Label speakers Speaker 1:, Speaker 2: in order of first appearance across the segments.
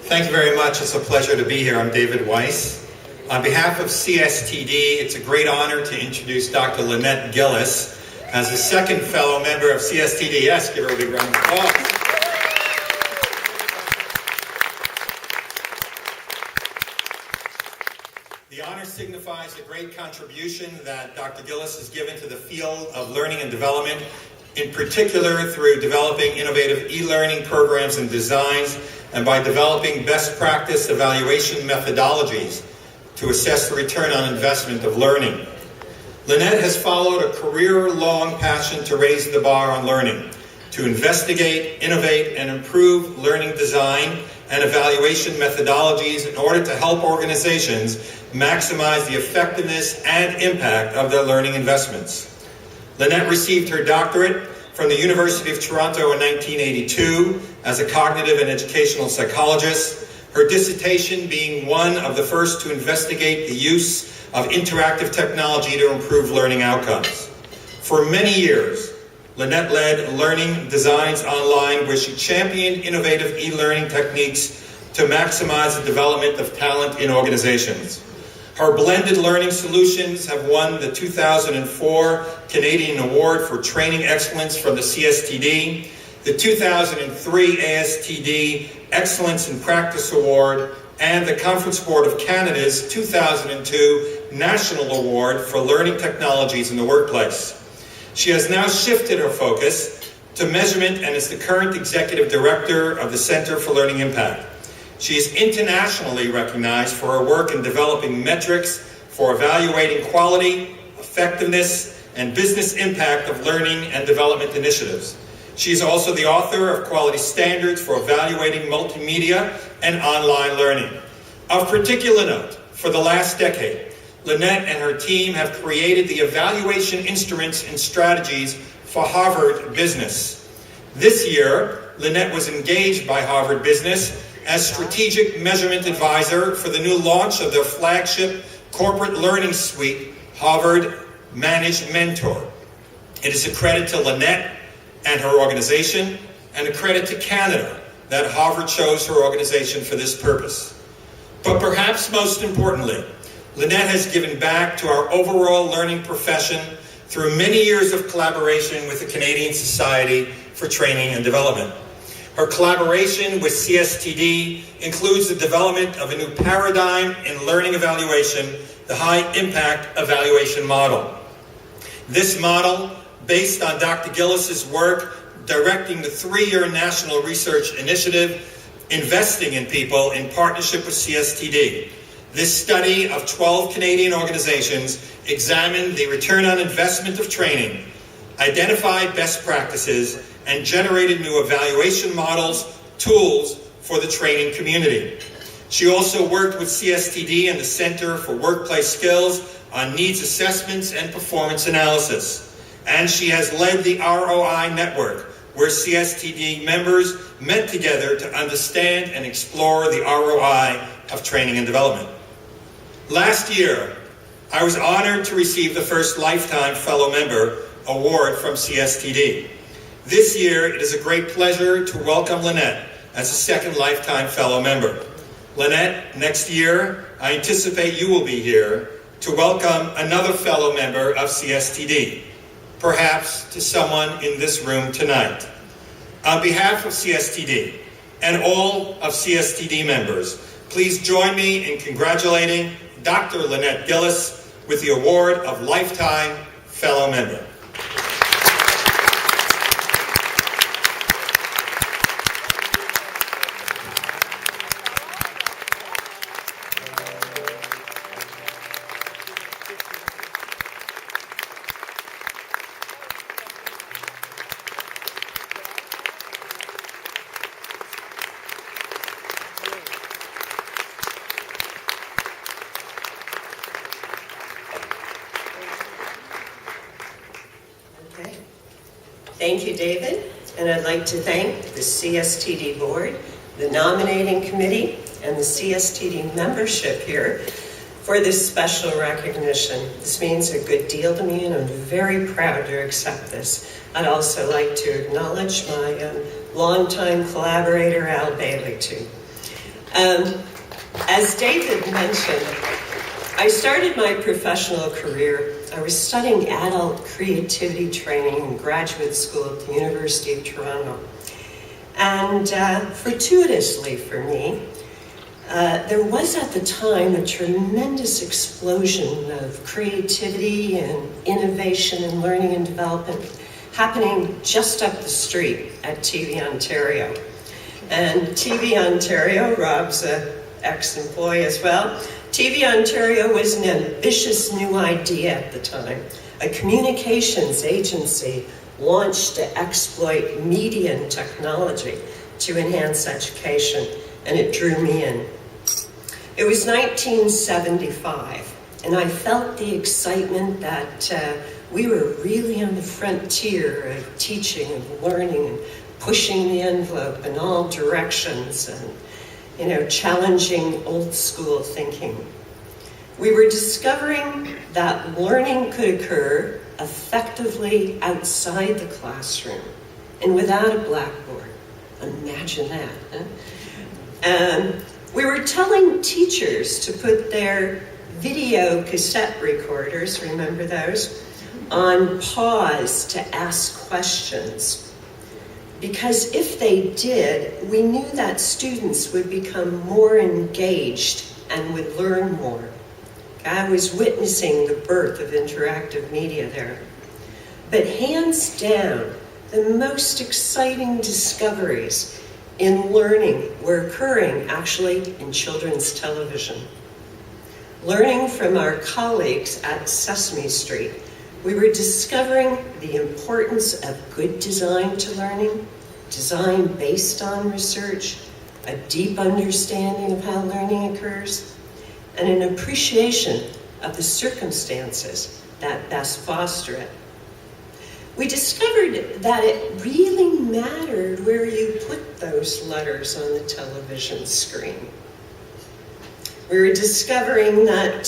Speaker 1: Thank you very much. It's a pleasure to be here. I'm David Weiss. On behalf of CSTD, it's a great honor to introduce Dr. Lynette Gillis as the second fellow member of CSTD. Yes, give her a big round of applause. The honor signifies a great contribution that Dr. Gillis has given to the field of learning and development, in particular through developing innovative e-learning programs and designs, and by developing best practice evaluation methodologies to assess the return on investment of learning. Lynette has followed a career-long passion to raise the bar on learning, to investigate, innovate, and improve learning design and evaluation methodologies in order to help organizations maximize the effectiveness and impact of their learning investments. Lynette received her doctorate from the University of Toronto in 1982 as a cognitive and educational psychologist, her dissertation being one of the first to investigate the use of interactive technology to improve learning outcomes. For many years, Lynette led Learning Designs Online, where she championed innovative e-learning techniques to maximize the development of talent in organizations. Her blended learning solutions have won the 2004 Canadian Award for Training Excellence from the CSTD, the 2003 ASTD Excellence in Practice Award, and the Conference Board of Canada's 2002 National Award for Learning Technologies in the Workplace. She has now shifted her focus to measurement and is the current Executive Director of the Center for Learning Impact. She is internationally recognized for her work in developing metrics for evaluating quality, effectiveness, and business impact of learning and development initiatives. She is also the author of quality standards for evaluating multimedia and online learning. Of particular note, for the last decade, Lynette and her team have created the evaluation instruments and strategies for Harvard Business. This year, Lynette was engaged by Harvard Business as Strategic Measurement Advisor for the new launch of their flagship corporate learning suite, Harvard Managed Mentor. It is a credit to Lynette and her organization, and a credit to Canada that Harvard chose her organization for this purpose. But perhaps most importantly, Lynette has given back to our overall learning profession through many years of collaboration with the Canadian Society for Training and Development. Her collaboration with CSTD includes the development of a new paradigm in learning evaluation, the high-impact evaluation model. This model, based on Dr. Gillis's work directing the 3-year National Research Initiative, Investing in People in partnership with CSTD. This study of 12 Canadian organizations examined the return on investment of training, identified best practices, and generated new evaluation models, tools for the training community. She also worked with CSTD and the Center for Workplace Skills on needs assessments and performance analysis. And she has led the ROI network, where CSTD members met together to understand and explore the ROI of training and development. Last year, I was honored to receive the first Lifetime Fellow Member Award from CSTD. This year, it is a great pleasure to welcome Lynette as a second Lifetime Fellow Member. Lynette, next year, I anticipate you will be here to welcome another fellow member of CSTD, perhaps to someone in this room tonight. On behalf of CSTD and all of CSTD members, please join me in congratulating Dr. Lynette Gillis with the award of Lifetime Fellow Member.
Speaker 2: Thank you, David, and I'd like to thank the CSTD board, the nominating committee, and the CSTD membership here for this special recognition. This means a good deal to me, and I'm very proud to accept this. I'd also like to acknowledge my longtime collaborator, Al Bailey, too. As David mentioned, I started my professional career. I was studying adult creativity training in graduate school at the University of Toronto. And fortuitously for me, there was at the time a tremendous explosion of creativity and innovation in learning and development happening just up the street at TV Ontario. And TV Ontario, Rob's an ex-employee as well, TV Ontario was an ambitious new idea at the time, a communications agency launched to exploit media and technology to enhance education, and it drew me in. It was 1975, and I felt the excitement that we were really on the frontier of teaching and learning and pushing the envelope in all directions and, challenging old school thinking. We were discovering that learning could occur effectively outside the classroom and without a blackboard. Imagine that, huh? We were telling teachers to put their video cassette recorders, remember those, on pause to ask questions. Because if they did, we knew that students would become more engaged and would learn more. I was witnessing the birth of interactive media there. But hands down, the most exciting discoveries in learning were occurring actually in children's television. Learning from our colleagues at Sesame Street, we were discovering the importance of good design to learning, design based on research, a deep understanding of how learning occurs, and an appreciation of the circumstances that best foster it. We discovered that it really mattered where you put those letters on the television screen. We were discovering that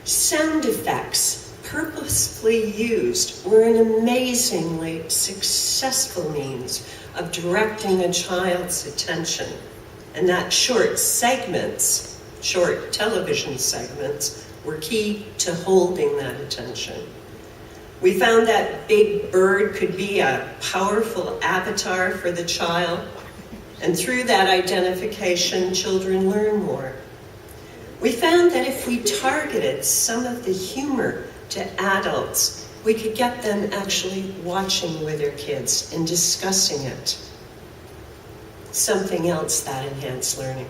Speaker 2: sound effects purposefully used were an amazingly successful means of directing a child's attention, and that short television segments were key to holding that attention. We found that Big Bird could be a powerful avatar for the child, and through that identification, children learn more. We found that if we targeted some of the humor to adults, we could get them actually watching with their kids and discussing it. Something else that enhanced learning.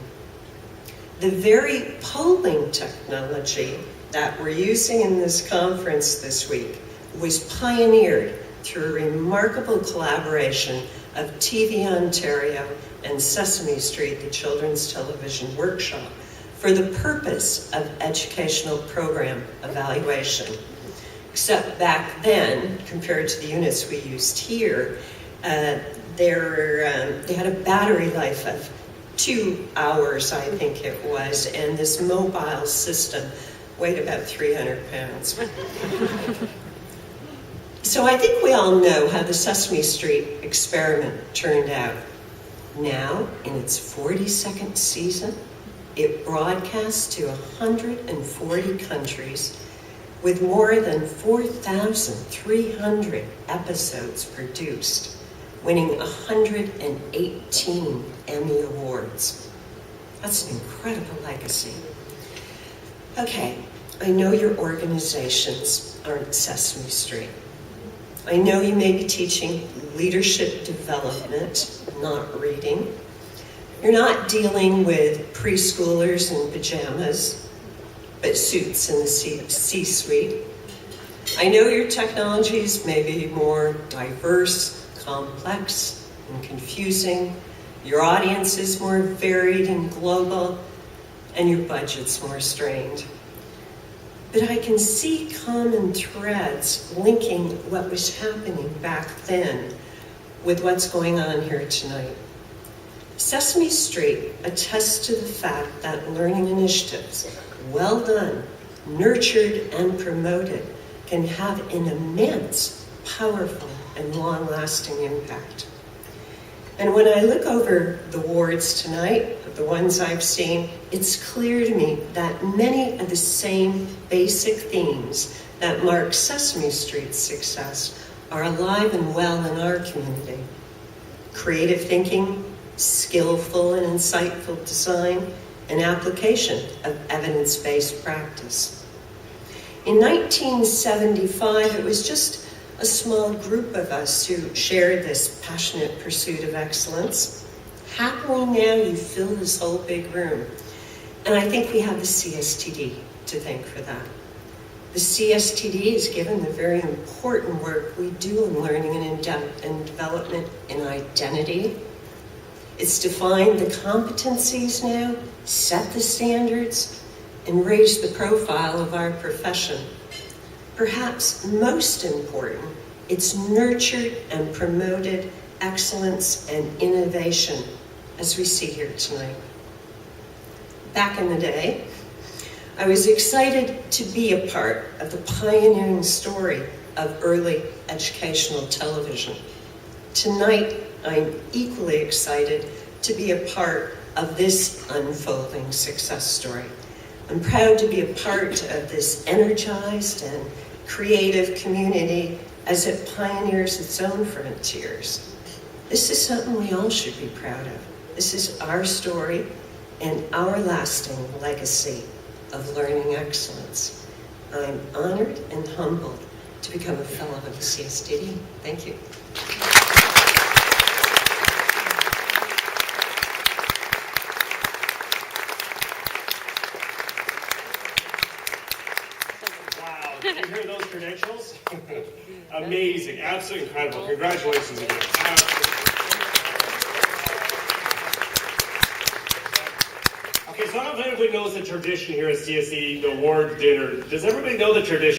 Speaker 2: The very polling technology that we're using in this conference this week was pioneered through a remarkable collaboration of TV Ontario and Sesame Street, the Children's Television Workshop, for the purpose of educational program evaluation. Except back then, compared to the units we used here, they had a battery life of 2 hours, I think it was, and this mobile system weighed about 300 pounds. So I think we all know how the Sesame Street experiment turned out. Now, in its 42nd season, it broadcasts to 140 countries with more than 4,300 episodes produced, winning 118 Emmy Awards. That's an incredible legacy. Okay, I know your organizations aren't Sesame Street. I know you may be teaching leadership development, not reading. You're not dealing with preschoolers in pajamas, but suits in the C-suite. I know your technologies may be more diverse, complex, and confusing. Your audience is more varied and global, and your budget's more strained. But I can see common threads linking what was happening back then with what's going on here tonight. Sesame Street attests to the fact that learning initiatives, well done, nurtured, and promoted, can have an immense, powerful, and long-lasting impact. And when I look over the awards tonight, the ones I've seen, it's clear to me that many of the same basic themes that mark Sesame Street's success are alive and well in our community. Creative thinking, skillful and insightful design, and application of evidence-based practice. In 1975, it was just a small group of us who shared this passionate pursuit of excellence. Happily now you fill this whole big room. And I think we have the CSTD to thank for that. The CSTD is given the very important work we do in learning and development in identity. It's defined the competencies now, set the standards, and raised the profile of our profession. Perhaps most important, it's nurtured and promoted excellence and innovation, as we see here tonight. Back in the day, I was excited to be a part of the pioneering story of early educational television. Tonight, I'm equally excited to be a part of this unfolding success story. I'm proud to be a part of this energized and creative community as it pioneers its own frontiers. This is something we all should be proud of. This is our story and our lasting legacy of learning excellence. I'm honored and humbled to become a fellow of the CSTD. Thank you.
Speaker 3: Wow, did you hear those credentials? Amazing, absolutely incredible. Congratulations again. Okay, so I don't know if everybody knows the tradition here at CSTD, the award dinner. Does everybody know the tradition?